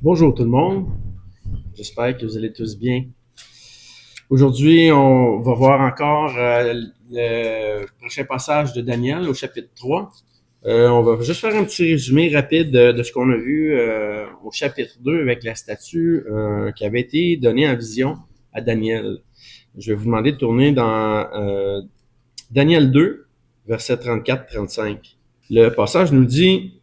Bonjour tout le monde, j'espère que vous allez tous bien. Aujourd'hui, on va voir encore le prochain passage de Daniel au chapitre 3. On va juste faire un petit résumé rapide de ce qu'on a vu au chapitre 2 avec la statue qui avait été donnée en vision à Daniel. Je vais vous demander de tourner dans Daniel 2, versets 34-35. Le passage nous dit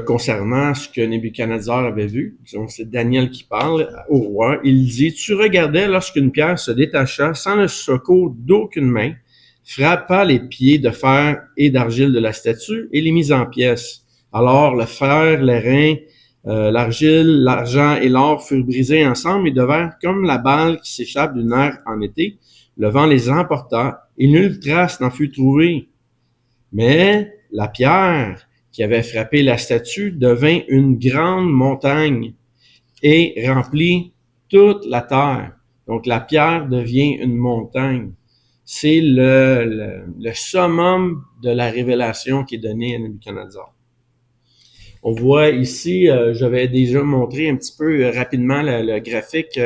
concernant ce que Nebuchadnezzar avait vu. Donc, c'est Daniel qui parle au roi. Il dit, « Tu regardais lorsqu'une pierre se détacha sans le secours d'aucune main, frappa les pieds de fer et d'argile de la statue et les mit en pièces. Alors le fer, l'airain, l'argile, l'argent et l'or furent brisés ensemble et devinrent comme la balle qui s'échappe d'une mer en été. Le vent les emporta et nulle trace n'en fut trouvée. Mais la pierre qui avait frappé la statue devint une grande montagne et remplit toute la terre. Donc la pierre devient une montagne. C'est le summum de la révélation qui est donnée à Nebuchadnezzar. On voit ici, j'avais déjà montré un petit peu rapidement le graphique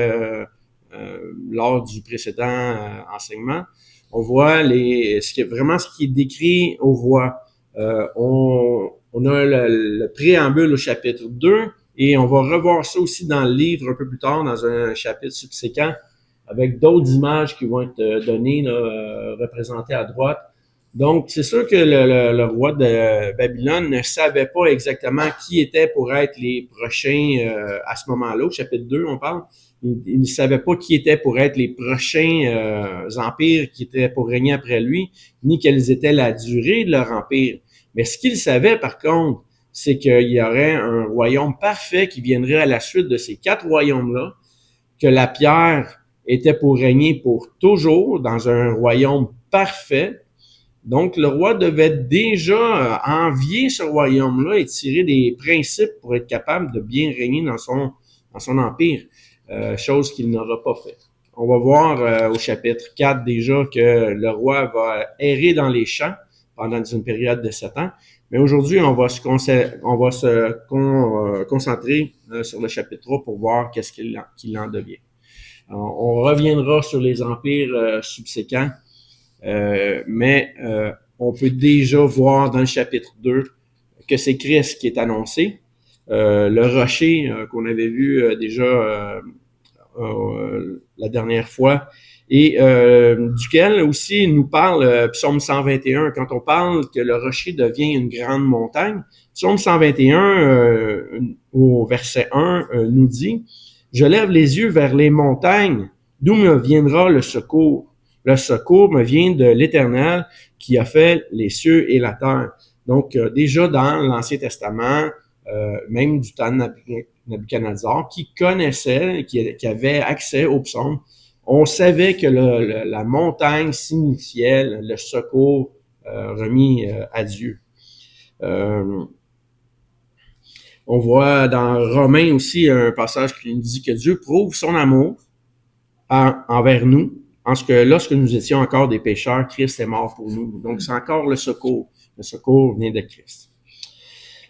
lors du précédent enseignement. On voit ce qui est décrit au roi. On a le préambule au chapitre 2 et on va revoir ça aussi dans le livre un peu plus tard, dans un chapitre subséquent, avec d'autres images qui vont être données, là, représentées à droite. Donc, c'est sûr que le roi de Babylone ne savait pas exactement qui était pour être les prochains à ce moment-là, au chapitre 2, on parle. Il ne savait pas qui était pour être les prochains empires qui étaient pour régner après lui, ni quelle était la durée de leur empire. Mais ce qu'il savait, par contre, c'est qu'il y aurait un royaume parfait qui viendrait à la suite de ces 4 royaumes-là, que la pierre était pour régner pour toujours dans un royaume parfait. Donc, le roi devait déjà envier ce royaume-là et tirer des principes pour être capable de bien régner dans son empire, chose qu'il n'aura pas fait. On va voir au chapitre 4 déjà que le roi va errer dans les champs pendant une période de 7 ans. Mais aujourd'hui, on va se concentrer sur le chapitre 3 pour voir qu'est-ce qu'il en devient. Alors, on reviendra sur les empires subséquents, mais on peut déjà voir dans le chapitre 2 que c'est Christ qui est annoncé. Le rocher qu'on avait vu déjà la dernière fois, et duquel aussi il nous parle Psaume 121, quand on parle que le rocher devient une grande montagne. Psaume 121 au verset 1 nous dit « Je lève les yeux vers les montagnes, d'où me viendra le secours. Le secours me vient de l'Éternel qui a fait les cieux et la terre. » Donc déjà dans l'Ancien Testament, même du temps de Nebuchadnezzar, qui connaissait, qui avait accès aux psaumes, on savait que la montagne signifiait le secours remis à Dieu. On voit dans Romains aussi un passage qui nous dit que Dieu prouve son amour envers nous, en ce que lorsque nous étions encore des pécheurs, Christ est mort pour nous. Donc c'est encore le secours. Le secours vient de Christ.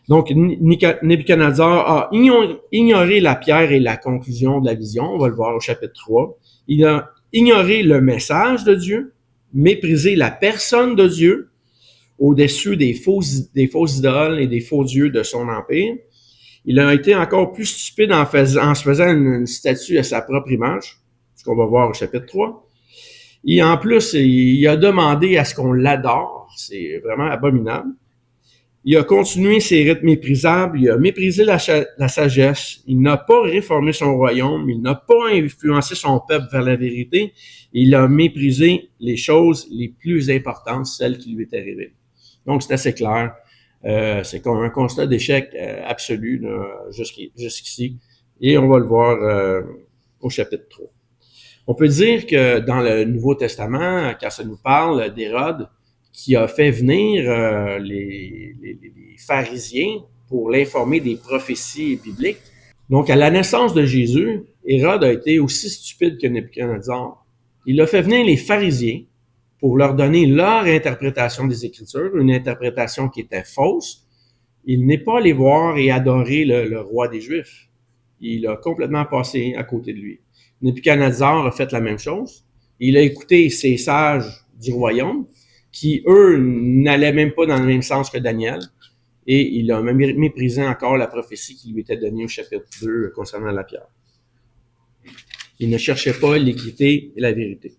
Donc, Nebuchadnezzar a ignoré la pierre et la conclusion de la vision. On va le voir au chapitre 3. Il a ignoré le message de Dieu, méprisé la personne de Dieu au-dessus des fausses idoles et des faux dieux de son empire. Il a été encore plus stupide en se faisant une statue à sa propre image, ce qu'on va voir au chapitre 3. Et en plus, il a demandé à ce qu'on l'adore. C'est vraiment abominable. Il a continué ses rites méprisables, il a méprisé la sagesse, il n'a pas réformé son royaume, il n'a pas influencé son peuple vers la vérité, il a méprisé les choses les plus importantes, celles qui lui étaient révélées. Donc, c'est assez clair. C'est comme un constat d'échec absolu jusqu'ici. Et on va le voir au chapitre 3. On peut dire que dans le Nouveau Testament, quand ça nous parle d'Hérode, qui a fait venir les pharisiens pour l'informer des prophéties bibliques. Donc, à la naissance de Jésus, Hérode a été aussi stupide que Nebuchadnezzar. Il a fait venir les pharisiens pour leur donner leur interprétation des Écritures, une interprétation qui était fausse, il n'est pas allé voir et adorer le roi des Juifs. Il a complètement passé à côté de lui. Nebuchadnezzar a fait la même chose. Il a écouté ces sages du royaume qui, eux, n'allaient même pas dans le même sens que Daniel. Et il a même méprisé encore la prophétie qui lui était donnée au chapitre 2 concernant la pierre. Il ne cherchait pas l'équité et la vérité.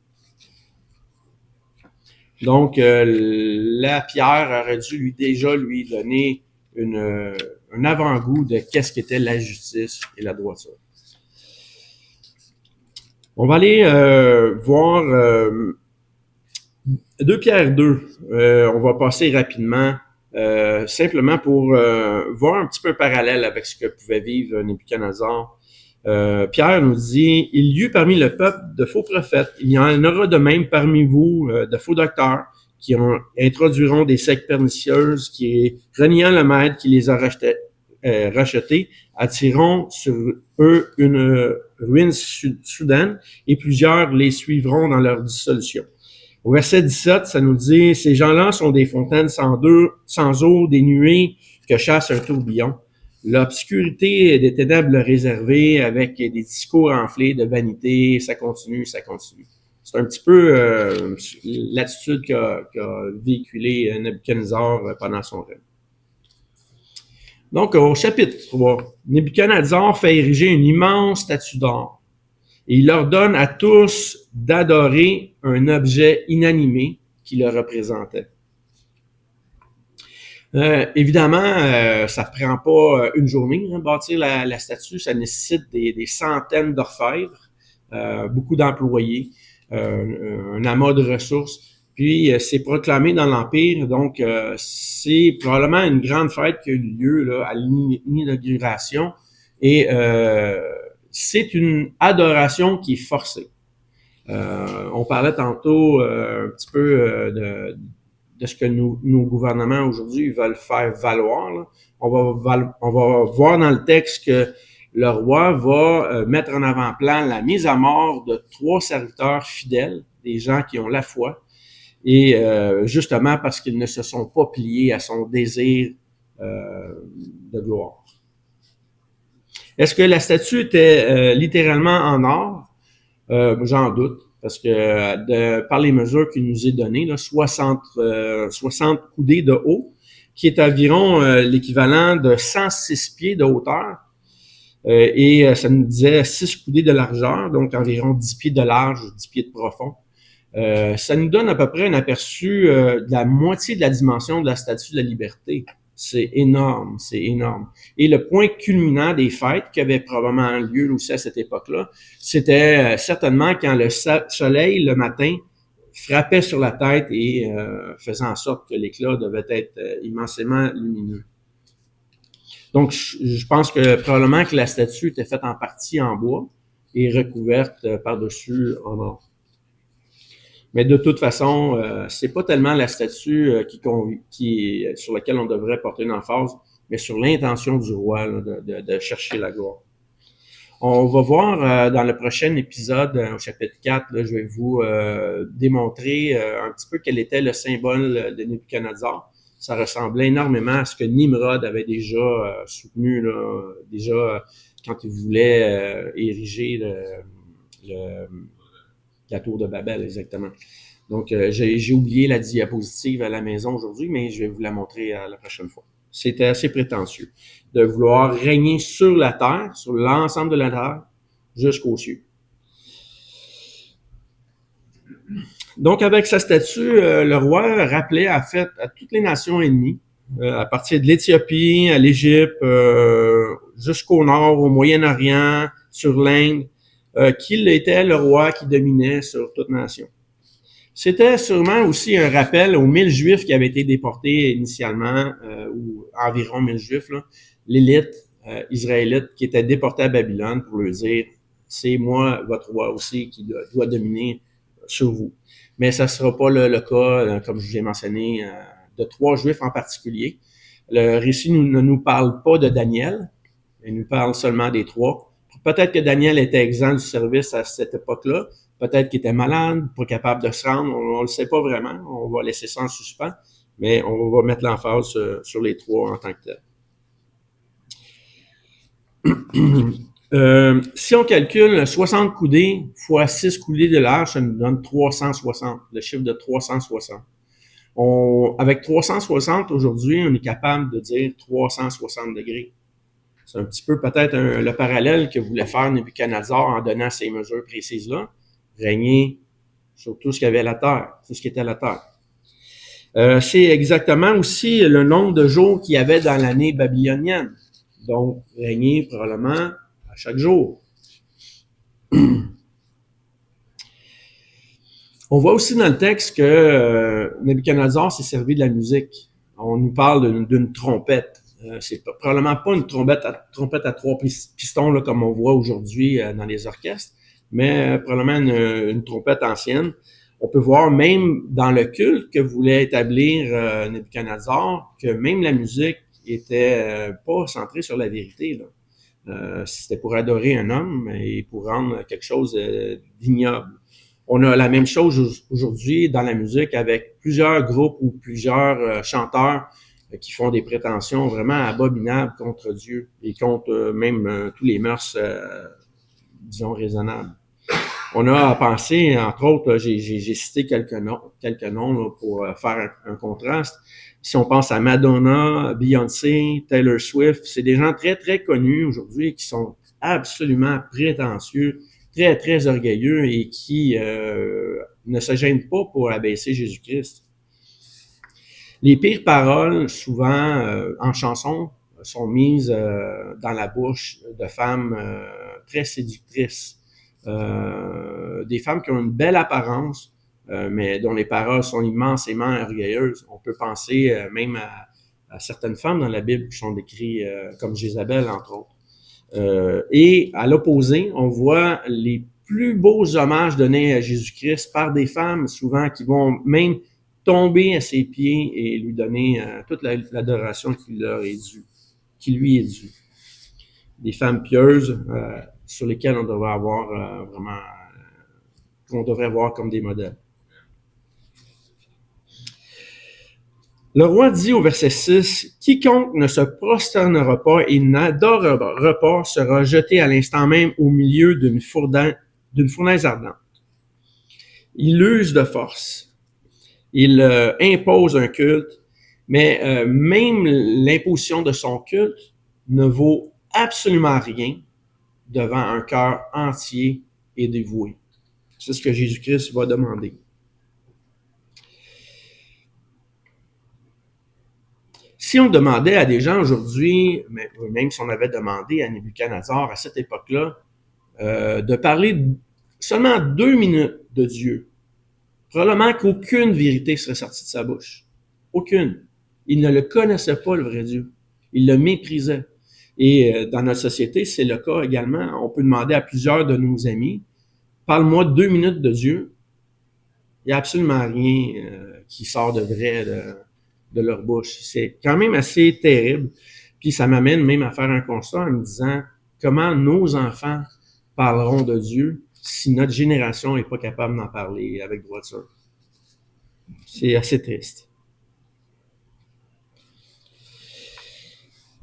Donc, la pierre aurait dû déjà lui donner un avant-goût de qu'est-ce qu'était la justice et la droiture. On va aller voir 2 Pierre 2. On va passer rapidement, simplement pour voir un petit peu un parallèle avec ce que pouvait vivre Nebuchadnezzar. Pierre nous dit, il y eut parmi le peuple de faux prophètes, il y en aura de même parmi vous de faux docteurs qui introduiront des sectes pernicieuses, qui, reniant le maître qui les a rachetés, attireront sur eux une ruine soudaine et plusieurs les suivront dans leur dissolution. Au verset 17, ça nous dit, ces gens-là sont des fontaines sans eau, des nuées que chasse un tourbillon. L'obscurité des ténèbres réservée avec des discours enflés de vanité, ça continue, ça continue. C'est un petit peu l'attitude qu'a véhiculé Nebuchadnezzar pendant son règne. Donc, au chapitre 3, Nebuchadnezzar fait ériger une immense statue d'or. Et il leur donne à tous d'adorer un objet inanimé qui le représentait. Évidemment, ça ne prend pas une journée, hein, bâtir la statue. Ça nécessite des centaines d'orfèvres, beaucoup d'employés, un amas de ressources. Puis, c'est proclamé dans l'Empire. Donc, c'est probablement une grande fête qui a eu lieu là, à l'inauguration. Et c'est une adoration qui est forcée. On parlait tantôt un petit peu de ce que nos gouvernements aujourd'hui veulent faire valoir. Là. On va voir dans le texte que le roi va mettre en avant-plan la mise à mort de 3 serviteurs fidèles, des gens qui ont la foi, et justement parce qu'ils ne se sont pas pliés à son désir de gloire. Est-ce que la statue était littéralement en or? J'en doute, parce que par les mesures qu'il nous est données, là, 60 coudées de haut, qui est environ l'équivalent de 106 pieds de hauteur, et ça nous disait 6 coudées de largeur, donc environ 10 pieds de large, 10 pieds de profond. Ça nous donne à peu près un aperçu de la moitié de la dimension de la Statue de la Liberté. C'est énorme, c'est énorme. Et le point culminant des fêtes qui avaient probablement lieu aussi à cette époque-là, c'était certainement quand le soleil, le matin, frappait sur la tête et faisait en sorte que l'éclat devait être immensément lumineux. Donc, je pense que probablement que la statue était faite en partie en bois et recouverte par-dessus en or. Mais de toute façon, c'est pas tellement la statue sur laquelle on devrait porter une emphase, mais sur l'intention du roi là, de chercher la gloire. On va voir dans le prochain épisode, au chapitre 4, là, je vais vous démontrer un petit peu quel était le symbole de Nebuchadnezzar. Ça ressemblait énormément à ce que Nimrod avait déjà soutenu, là, déjà quand il voulait ériger la tour de Babel, exactement. Donc, j'ai oublié la diapositive à la maison aujourd'hui, mais je vais vous la montrer la prochaine fois. C'était assez prétentieux de vouloir régner sur la terre, sur l'ensemble de la terre, jusqu'aux cieux. Donc, avec sa statue, le roi rappelait à toutes les nations ennemies, à partir de l'Éthiopie, à l'Égypte, jusqu'au nord, au Moyen-Orient, sur l'Inde, qu'il était le roi qui dominait sur toute nation. C'était sûrement aussi un rappel aux 1000 Juifs qui avaient été déportés initialement, ou environ 1000 Juifs, là, l'élite israélite qui était déportée à Babylone pour leur dire « c'est moi, votre roi aussi, qui doit dominer sur vous ». Mais ça ne sera pas le cas, comme je vous ai mentionné, de 3 Juifs en particulier. Le récit ne nous parle pas de Daniel, il nous parle seulement des 3. Peut-être que Daniel était exempt du service à cette époque-là. Peut-être qu'il était malade, pas capable de se rendre. On ne le sait pas vraiment. On va laisser ça en suspens. Mais on va mettre l'emphase sur les 3 en tant que tel. Si on calcule 60 coudées fois 6 coudées de large, ça nous donne 360, le chiffre de 360. Avec 360, aujourd'hui, on est capable de dire 360 degrés. C'est un petit peu peut-être le parallèle que voulait faire Nebuchadnezzar en donnant ces mesures précises-là. Régner sur tout ce qu'il y avait à la terre, tout ce qui était à la terre. C'est exactement aussi le nombre de jours qu'il y avait dans l'année babylonienne. Donc, régner probablement à chaque jour. On voit aussi dans le texte que Nebuchadnezzar s'est servi de la musique. On nous parle d'une trompette. C'est probablement pas une trompette à 3 pistons là, comme on voit aujourd'hui dans les orchestres, mais probablement une trompette ancienne. On peut voir même dans le culte que voulait établir Nebuchadnezzar que même la musique était pas centrée sur la vérité. C'était pour adorer un homme et pour rendre quelque chose d'ignoble. On a la même chose aujourd'hui dans la musique avec plusieurs groupes ou plusieurs chanteurs qui font des prétentions vraiment abominables contre Dieu et contre même tous les mœurs, disons, raisonnables. On a pensé, entre autres, j'ai cité quelques noms là, pour faire un contraste. Si on pense à Madonna, Beyoncé, Taylor Swift, c'est des gens très, très connus aujourd'hui qui sont absolument prétentieux, très, très orgueilleux et qui ne se gênent pas pour abaisser Jésus-Christ. Les pires paroles, souvent en chanson, sont mises dans la bouche de femmes très séductrices. Des femmes qui ont une belle apparence, mais dont les paroles sont immensément orgueilleuses. On peut penser même à certaines femmes dans la Bible qui sont décrites comme Jézabel, entre autres. Et à l'opposé, on voit les plus beaux hommages donnés à Jésus-Christ par des femmes, souvent qui vont même tomber à ses pieds et lui donner toute l'adoration qui lui est due. Des femmes pieuses sur lesquelles on devrait avoir vraiment, qu'on devrait voir comme des modèles. Le roi dit au verset 6, « Quiconque ne se prosternera pas et n'adorera pas sera jeté à l'instant même au milieu d'une fournaise ardente. » Il use de force. Il impose un culte, mais même l'imposition de son culte ne vaut absolument rien devant un cœur entier et dévoué. C'est ce que Jésus-Christ va demander. Si on demandait à des gens aujourd'hui, même si on avait demandé à Nebuchadnezzar à cette époque-là, de parler seulement 2 minutes de Dieu, probablement qu'aucune vérité serait sortie de sa bouche. Aucune. Il ne le connaissait pas, le vrai Dieu. Il le méprisait. Et dans notre société, c'est le cas également. On peut demander à plusieurs de nos amis, parle-moi 2 minutes de Dieu. Il n'y a absolument rien qui sort de vrai de leur bouche. C'est quand même assez terrible. Puis ça m'amène même à faire un constat en me disant comment nos enfants parleront de Dieu si notre génération n'est pas capable d'en parler avec droiture. C'est assez triste.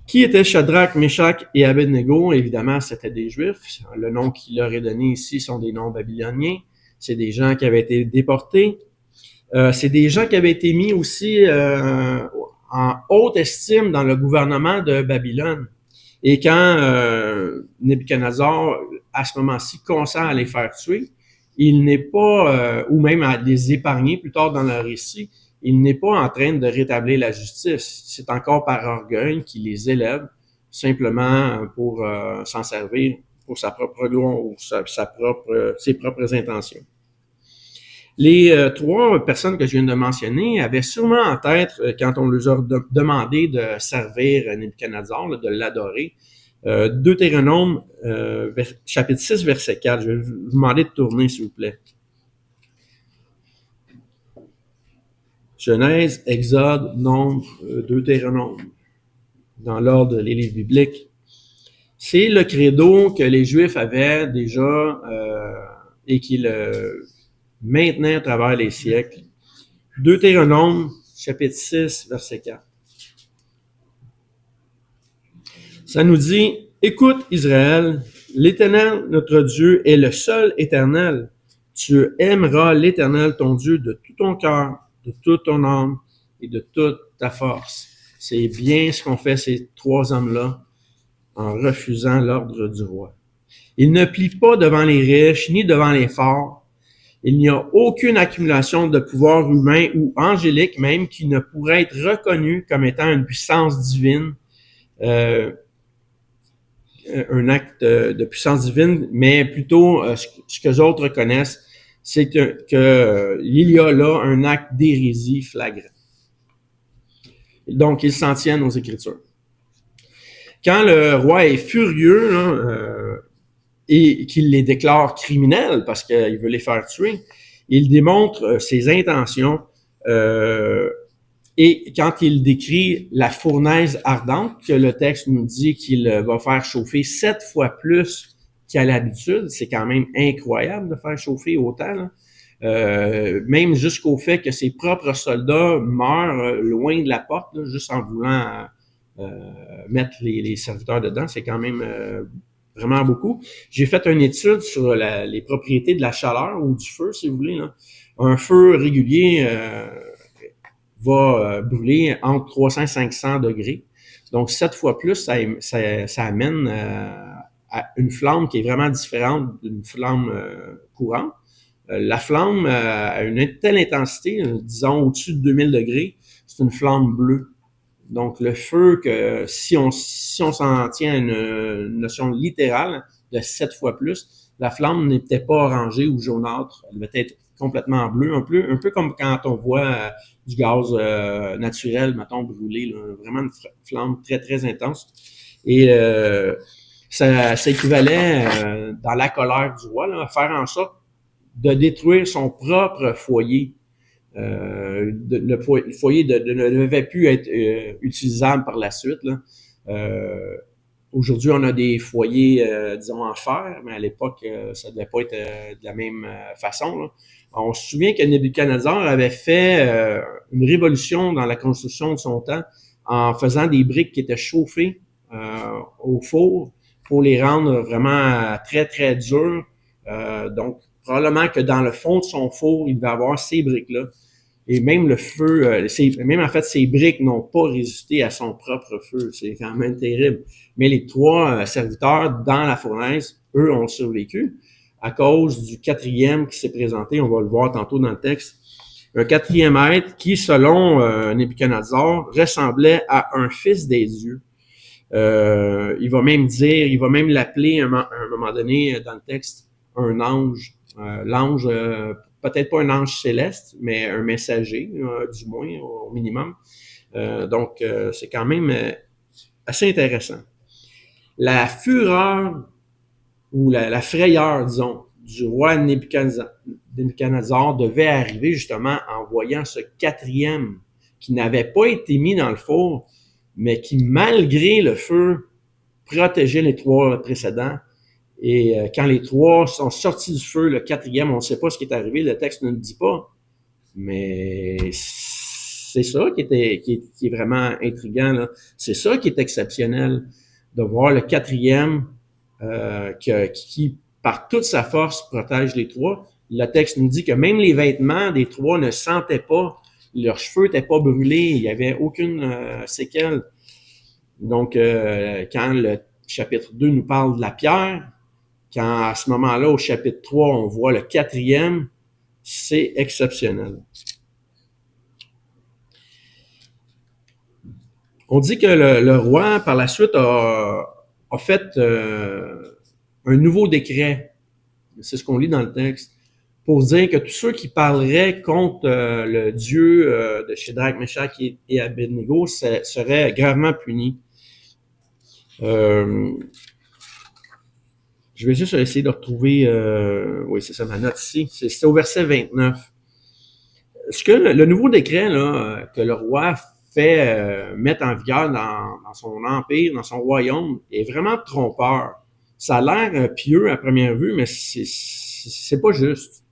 Qui étaient Shadrach, Meshach et Abednego? Évidemment, c'était des Juifs. Le nom qu'il leur est donné ici sont des noms babyloniens. C'est des gens qui avaient été déportés. C'est des gens qui avaient été mis aussi en haute estime dans le gouvernement de Babylone. Et quand Nebuchadnezzar, à ce moment-ci, consent à les faire tuer, il n'est pas, ou même à les épargner plus tard dans le récit, il n'est pas en train de rétablir la justice. C'est encore par orgueil qu'il les élève, simplement pour s'en servir pour sa propre gloire ou ses propres intentions. Les 3 personnes que je viens de mentionner avaient sûrement en tête, quand on leur a demandé de servir Nebuchadnezzar, de l'adorer, Deutéronome, chapitre 6, verset 4. Je vais vous demander de tourner, s'il vous plaît. Genèse, Exode, Nombre, Deutéronome, dans l'ordre des livres bibliques. C'est le credo que les Juifs avaient déjà et qu'ils maintenaient à travers les siècles. Deutéronome, chapitre 6, verset 4. Ça nous dit, « Écoute, Israël, l'Éternel, notre Dieu, est le seul éternel. Tu aimeras l'Éternel, ton Dieu, de tout ton cœur, de toute ton âme et de toute ta force. C'est bien ce qu'ont fait ces trois hommes-là en refusant l'ordre du roi. Ils ne plient pas devant les riches ni devant les forts. Il n'y a aucune accumulation de pouvoir humain ou angélique même qui ne pourrait être reconnue comme étant une puissance divine. Un acte de puissance divine, mais plutôt ce que les autres reconnaissent, c'est que il y a là un acte d'hérésie flagrant. Donc, ils s'en tiennent aux Écritures. Quand le roi est furieux là, et qu'il les déclare criminels parce qu'il veut les faire tuer, il démontre ses intentions et quand il décrit la fournaise ardente, que le texte nous dit qu'il va faire chauffer 7 fois plus qu'à l'habitude, c'est quand même incroyable de faire chauffer autant, là. Même jusqu'au fait que ses propres soldats meurent loin de la porte, là, juste en voulant mettre les serviteurs dedans, c'est quand même vraiment beaucoup. J'ai fait une étude sur les propriétés de la chaleur ou du feu, si vous voulez, là. Un feu régulier va brûler entre 300 et 500 degrés. Donc, 7 fois plus, ça amène à une flamme qui est vraiment différente d'une flamme courante. La flamme a une telle intensité, disons au-dessus de 2000 degrés, c'est une flamme bleue. Donc, le feu, que si on s'en tient à une notion littérale de 7 fois plus, la flamme n'est peut-être pas orangée ou jaunâtre, elle va être complètement bleue, un peu comme quand on voit du gaz naturel, mettons, brûlé, là, vraiment une flamme très, très intense. Et ça équivalait, dans la colère du roi, là, à faire en sorte de détruire son propre foyer. Le foyer ne devait plus être utilisable par la suite, là. Aujourd'hui, on a des foyers, disons, en fer, mais à l'époque, ça ne devait pas être de la même façon, là. On se souvient que Nebuchadnezzar avait fait une révolution dans la construction de son temps en faisant des briques qui étaient chauffées au four pour les rendre vraiment très, très dures. Donc, probablement que dans le fond de son four, il devait avoir ces briques-là. Et même le feu, même en fait, ces briques n'ont pas résisté à son propre feu. C'est quand même terrible. Mais les trois serviteurs dans la fournaise, eux, ont survécu à cause du quatrième qui s'est présenté. On va le voir tantôt dans le texte. Un quatrième être qui, selon Nebuchadnezzar, ressemblait à un fils des dieux. Il va même l'appeler à un moment donné dans le texte un ange. L'ange, peut-être pas un ange céleste, mais un messager, du moins, au minimum. Donc, c'est quand même assez intéressant. La fureur ou la frayeur, disons, du roi Nebuchadnezzar devait arriver justement en voyant ce quatrième qui n'avait pas été mis dans le four, mais qui, malgré le feu, protégeait les trois précédents. Et quand les trois sont sortis du feu, le quatrième, on ne sait pas ce qui est arrivé, le texte ne le dit pas. Mais c'est ça qui est vraiment intriguant, là. C'est ça qui est exceptionnel, de voir le quatrième qui, par toute sa force, protège les trois. Le texte nous dit que même les vêtements des trois ne sentaient pas, leurs cheveux n'étaient pas brûlés, il n'y avait aucune séquelle. Donc, quand le chapitre 2 nous parle de la pierre, quand à ce moment-là, au chapitre 3, on voit le quatrième, c'est exceptionnel. On dit que le roi, par la suite, a fait un nouveau décret. C'est ce qu'on lit dans le texte. Pour dire que tous ceux qui parleraient contre le Dieu de Shadrach, Meshach et Abednego seraient gravement punis. Je vais juste essayer de retrouver... oui, c'est ça, ma note ici. C'est au verset 29. Ce que le nouveau décret là, que le roi fait mettre en vigueur dans son empire, dans son royaume, est vraiment trompeur. Ça a l'air pieux à première vue, mais c'est pas juste.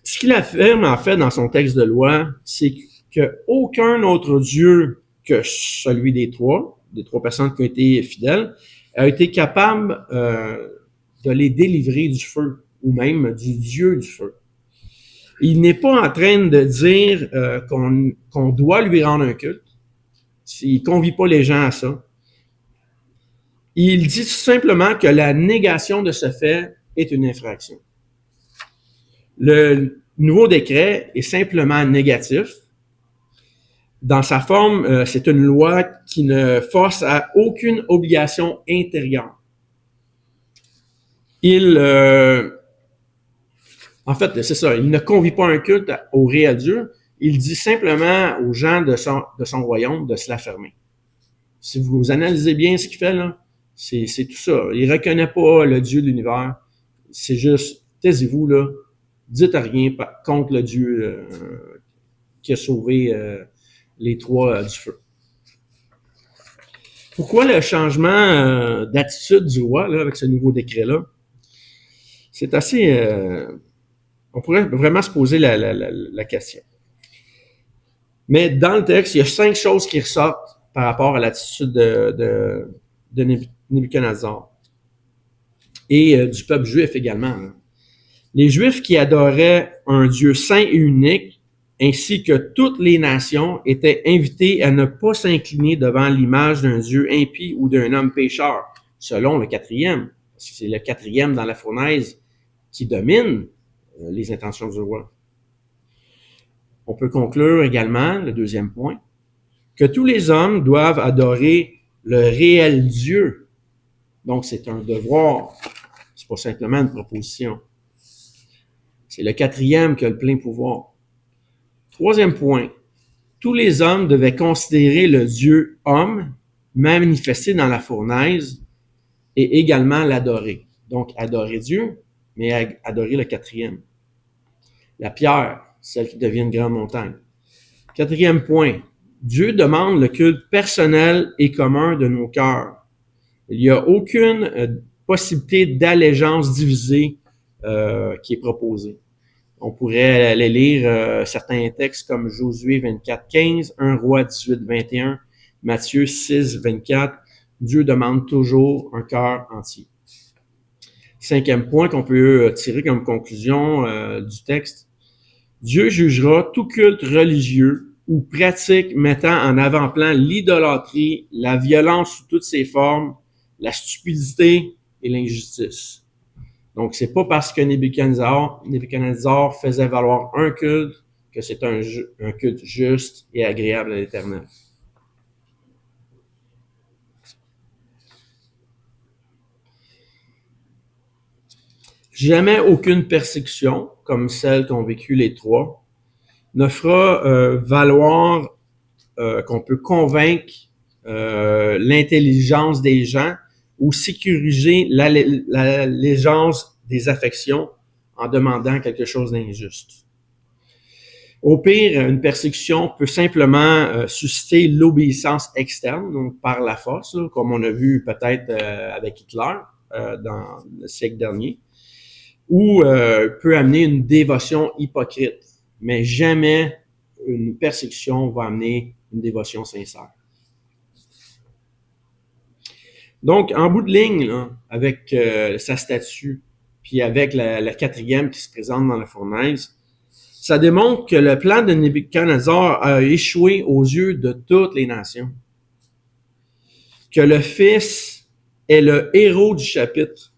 Ce qu'il affirme, en fait, dans son texte de loi, c'est qu'aucun autre Dieu que celui des trois, des 3 personnes qui ont été fidèles, a été capable de les délivrer du feu, ou même du Dieu du feu. Il n'est pas en train de dire qu'on doit lui rendre un culte. Il ne convie pas les gens à ça. Il dit tout simplement que la négation de ce fait est une infraction. Le nouveau décret est simplement négatif. Dans sa forme, c'est une loi qui ne force à aucune obligation intérieure. En fait, c'est ça, il ne convie pas un culte au réel Dieu, il dit simplement aux gens de son royaume de se la fermer. Si vous analysez bien ce qu'il fait, là, c'est tout ça. Il ne reconnaît pas le Dieu de l'univers. C'est juste, taisez-vous, là, dites rien contre le Dieu qui a sauvé les 3 du feu. Pourquoi le changement d'attitude du roi là, avec ce nouveau décret-là? C'est assez... on pourrait vraiment se poser la question. Mais dans le texte, il y a 5 choses qui ressortent par rapport à l'attitude de Nebuchadnezzar et du peuple juif également. Hein. Les Juifs qui adoraient un Dieu saint et unique, ainsi que toutes les nations, étaient invités à ne pas s'incliner devant l'image d'un Dieu impie ou d'un homme pécheur, selon le 4e. Parce que c'est le 4e dans la fournaise qui domine les intentions du roi. On peut conclure également, le 2e point, que tous les hommes doivent adorer le réel Dieu. Donc, c'est un devoir. C'est pas simplement une proposition. C'est le 4e qui a le plein pouvoir. 3e point, tous les hommes devaient considérer le Dieu homme manifesté dans la fournaise et également l'adorer. Donc, adorer Dieu, mais adorer le 4e. La pierre, celle qui devient une grande montagne. 4e point, Dieu demande le culte personnel et commun de nos cœurs. Il n'y a aucune possibilité d'allégeance divisée qui est proposée. On pourrait aller lire certains textes comme Josué 24:15, 1 Roi 18:21, Matthieu 6:24. Dieu demande toujours un cœur entier. 5e point qu'on peut tirer comme conclusion du texte. Dieu jugera tout culte religieux ou pratique mettant en avant-plan l'idolâtrie, la violence sous toutes ses formes, la stupidité et l'injustice. Donc, c'est pas parce que Nebuchadnezzar faisait valoir un culte que c'est un culte juste et agréable à l'Éternel. Jamais aucune persécution, comme celle qu'ont vécu les 3, ne fera valoir qu'on peut convaincre l'intelligence des gens ou sécuriser l'allégeance des affections en demandant quelque chose d'injuste. Au pire, une persécution peut simplement susciter l'obéissance externe, donc par la force, là, comme on a vu peut-être avec Hitler dans le siècle dernier, ou peut amener une dévotion hypocrite, mais jamais une persécution va amener une dévotion sincère. Donc, en bout de ligne, là, avec sa statue, puis avec la 4e qui se présente dans la fournaise, ça démontre que le plan de Nebuchadnezzar a échoué aux yeux de toutes les nations. Que le Fils est le héros du chapitre,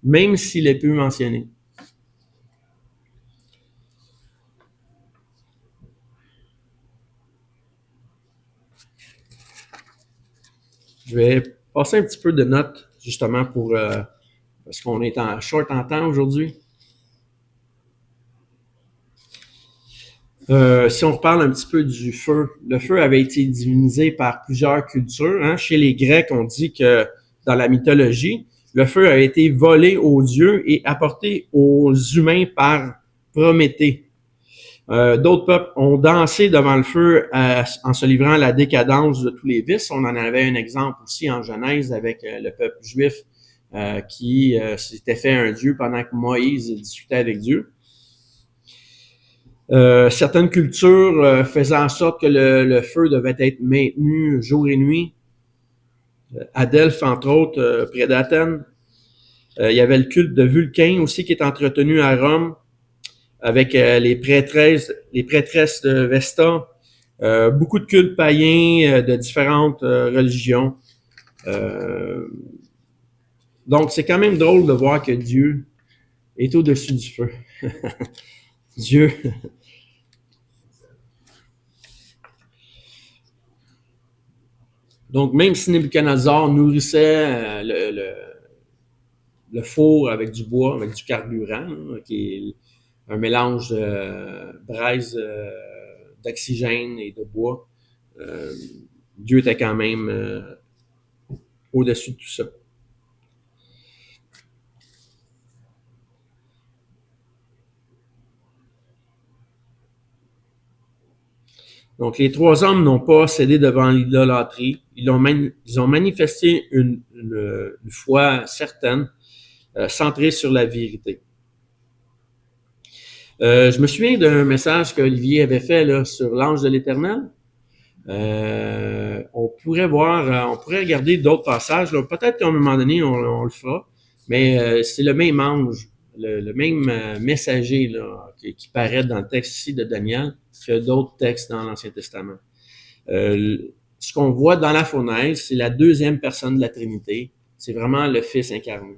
même s'il est peu mentionné. Je vais passer un petit peu de notes, justement, parce qu'on est en short en temps aujourd'hui. Si on reparle un petit peu du feu, le feu avait été divinisé par plusieurs cultures. Hein. Chez les Grecs, on dit que dans la mythologie, le feu a été volé aux dieux et apporté aux humains par Prométhée. D'autres peuples ont dansé devant le feu en se livrant à la décadence de tous les vices. On en avait un exemple aussi en Genèse avec le peuple juif qui s'était fait un dieu pendant que Moïse discutait avec Dieu. Certaines cultures faisaient en sorte que le feu devait être maintenu jour et nuit. À Delphes, entre autres, près d'Athènes. Il y avait le culte de Vulcain aussi qui est entretenu à Rome avec les prêtresses de Vesta. Beaucoup de cultes païens de différentes religions. Donc, c'est quand même drôle de voir que Dieu est au-dessus du feu. Dieu. Donc, même si Nebuchadnezzar nourrissait le four avec du bois, avec du carburant, hein, qui est un mélange de braise d'oxygène et de bois, Dieu était quand même au-dessus de tout ça. Donc, les trois hommes n'ont pas cédé devant l'idolâtrie. Ils ont manifesté une foi certaine, centrée sur la vérité. Je me souviens d'un message qu'Olivier avait fait là, sur l'ange de l'Éternel. On pourrait regarder d'autres passages. Là. Peut-être qu'à un moment donné, on le fera, mais c'est le même ange, le même messager là, qui paraît dans le texte ici de Daniel que d'autres textes dans l'Ancien Testament. Ce qu'on voit dans la fournaise, c'est la deuxième personne de la Trinité. C'est vraiment le Fils incarné.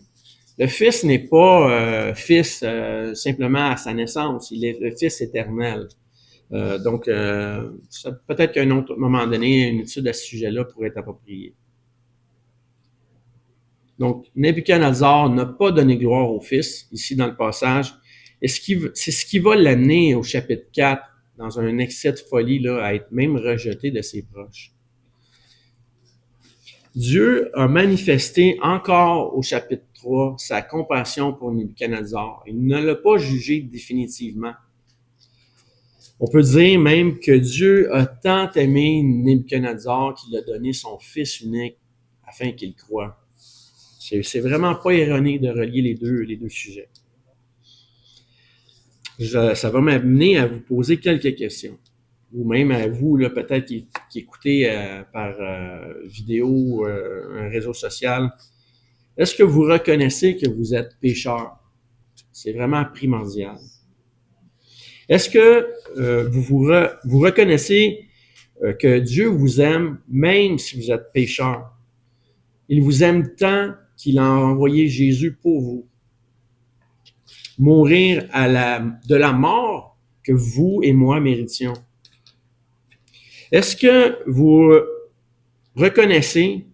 Le Fils n'est pas Fils simplement à sa naissance, il est le Fils éternel. Donc, peut-être qu'à un autre moment donné, une étude à ce sujet-là pourrait être appropriée. Donc, Nebuchadnezzar n'a pas donné gloire au Fils, ici dans le passage. Et c'est ce qui va l'amener au chapitre 4, dans un excès de folie, là, à être même rejeté de ses proches. Dieu a manifesté encore au chapitre 3 sa compassion pour Nebuchadnezzar. Il ne l'a pas jugé définitivement. On peut dire même que Dieu a tant aimé Nebuchadnezzar qu'il a donné son Fils unique afin qu'il croie. C'est vraiment pas erroné de relier les deux sujets. Ça va m'amener à vous poser quelques questions. Ou même à vous, là, peut-être qui écoutez par vidéo, un réseau social. Est-ce que vous reconnaissez que vous êtes pécheur? C'est vraiment primordial. Est-ce que vous reconnaissez que Dieu vous aime même si vous êtes pécheur? Il vous aime tant qu'il a envoyé Jésus pour vous. Mourir de la mort que vous et moi méritions. Est-ce que vous reconnaissez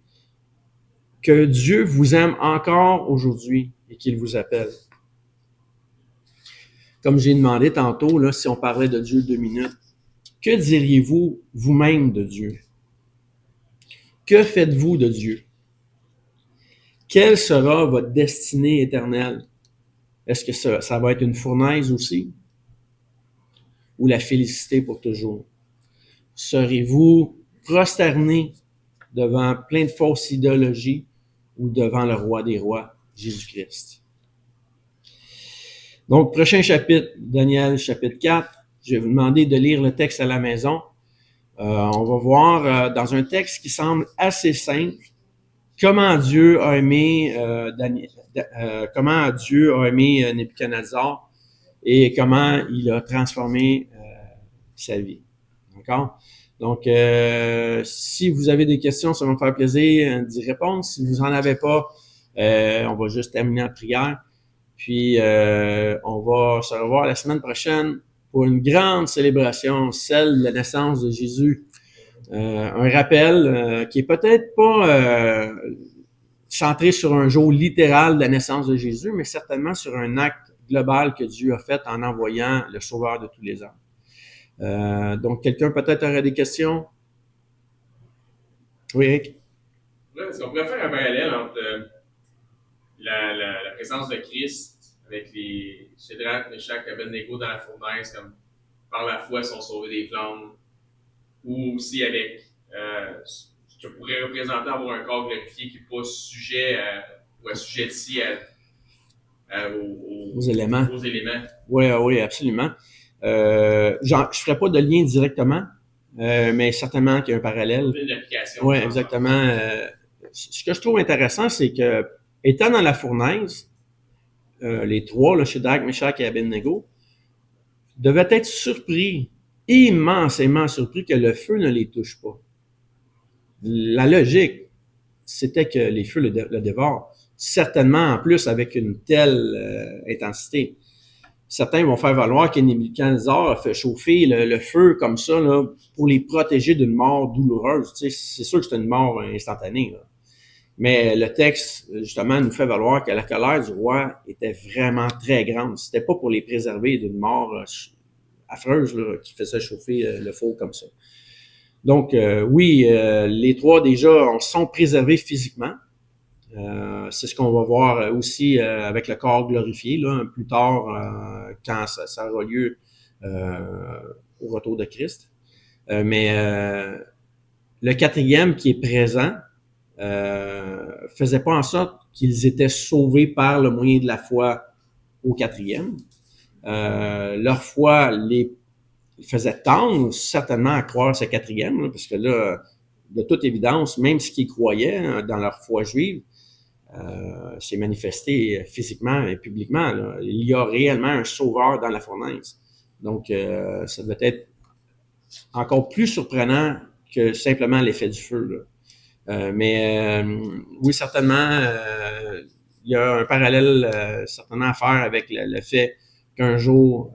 que Dieu vous aime encore aujourd'hui et qu'il vous appelle? Comme j'ai demandé tantôt, là, si on parlait de Dieu 2 minutes, que diriez-vous vous-même de Dieu? Que faites-vous de Dieu? Quelle sera votre destinée éternelle? Est-ce que ça va être une fournaise aussi? Ou la félicité pour toujours? Serez-vous prosterné devant plein de fausses idéologies ou devant le roi des rois, Jésus-Christ? Donc, prochain chapitre, Daniel, chapitre 4. Je vais vous demander de lire le texte à la maison. On va voir dans un texte qui semble assez simple comment Dieu a aimé Nebuchadnezzar et comment il a transformé sa vie. D'accord? Donc, si vous avez des questions, ça va me faire plaisir d'y répondre. Si vous en avez pas, on va juste terminer en prière. Puis, on va se revoir la semaine prochaine pour une grande célébration, celle de la naissance de Jésus. Un rappel qui est peut-être pas centré sur un jour littéral de la naissance de Jésus, mais certainement sur un acte global que Dieu a fait en envoyant le Sauveur de tous les hommes. Donc, quelqu'un peut-être aurait des questions? Oui, Eric? Là, est-ce qu'on pourrait faire un parallèle entre la présence de Christ avec les Shadrach, Meshach, Abednego dans la fournaise, comme par la foi sont sauvés des flammes, ou aussi avec ce que pourrait représenter avoir un corps glorifié qui n'est pas sujet ou assujetti aux éléments. Oui, absolument. Je ne ferai pas de lien directement, mais certainement qu'il y a un parallèle. Une application. Oui, exactement. ce que je trouve intéressant, c'est que, étant dans la fournaise, les trois, là, Shadrach, Meshach et Abednego, devaient être surpris, immensément surpris que le feu ne les touche pas. La logique, c'était que les feux le dévorent. Certainement, en plus, avec une telle intensité. Certains vont faire valoir que Nebuchadnezzar a fait chauffer le feu comme ça là, pour les protéger d'une mort douloureuse. Tu sais, c'est sûr que c'est une mort instantanée. Là. Mais le texte, justement, nous fait valoir que la colère du roi était vraiment très grande. C'était pas pour les préserver d'une mort affreuse là, qui faisait chauffer le four comme ça. Donc, oui, les trois déjà sont préservés physiquement. C'est ce qu'on va voir aussi avec le corps glorifié, là, plus tard, quand ça aura lieu au retour de Christ. Mais le quatrième qui est présent faisait pas en sorte qu'ils étaient sauvés par le moyen de la foi au quatrième. Leur foi les faisait tendre certainement à croire ce quatrième, là, parce que là, de toute évidence, même ceux qui croyaient dans leur foi juive, s'est manifesté physiquement et publiquement. Là. Il y a réellement un sauveur dans la fournaise. Donc, ça doit être encore plus surprenant que simplement l'effet du feu. Là. Mais oui, certainement, il y a un parallèle certainement à faire avec le fait qu'un jour,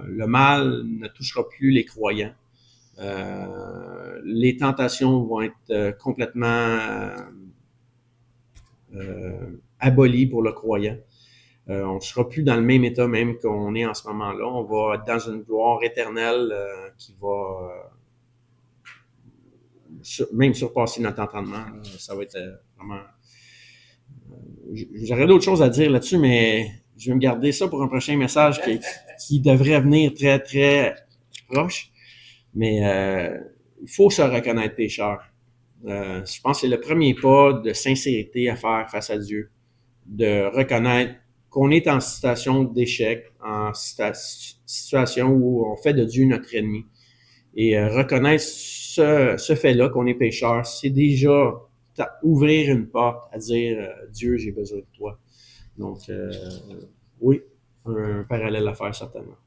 le mal ne touchera plus les croyants. Les tentations vont être complètement abolies pour le croyant. On ne sera plus dans le même état même qu'on est en ce moment-là. On va être dans une gloire éternelle qui va même surpasser notre entendement. Ça va être vraiment... J'aurais d'autres choses à dire là-dessus, mais je vais me garder ça pour un prochain message qui devrait venir très, très proche. Mais il faut se reconnaître pécheur. Je pense que c'est le premier pas de sincérité à faire face à Dieu. De reconnaître qu'on est en situation d'échec, en situation où on fait de Dieu notre ennemi. Et reconnaître ce fait-là, qu'on est pécheur, c'est déjà ouvrir une porte à dire Dieu, j'ai besoin de toi. Donc, oui, un parallèle à faire certainement.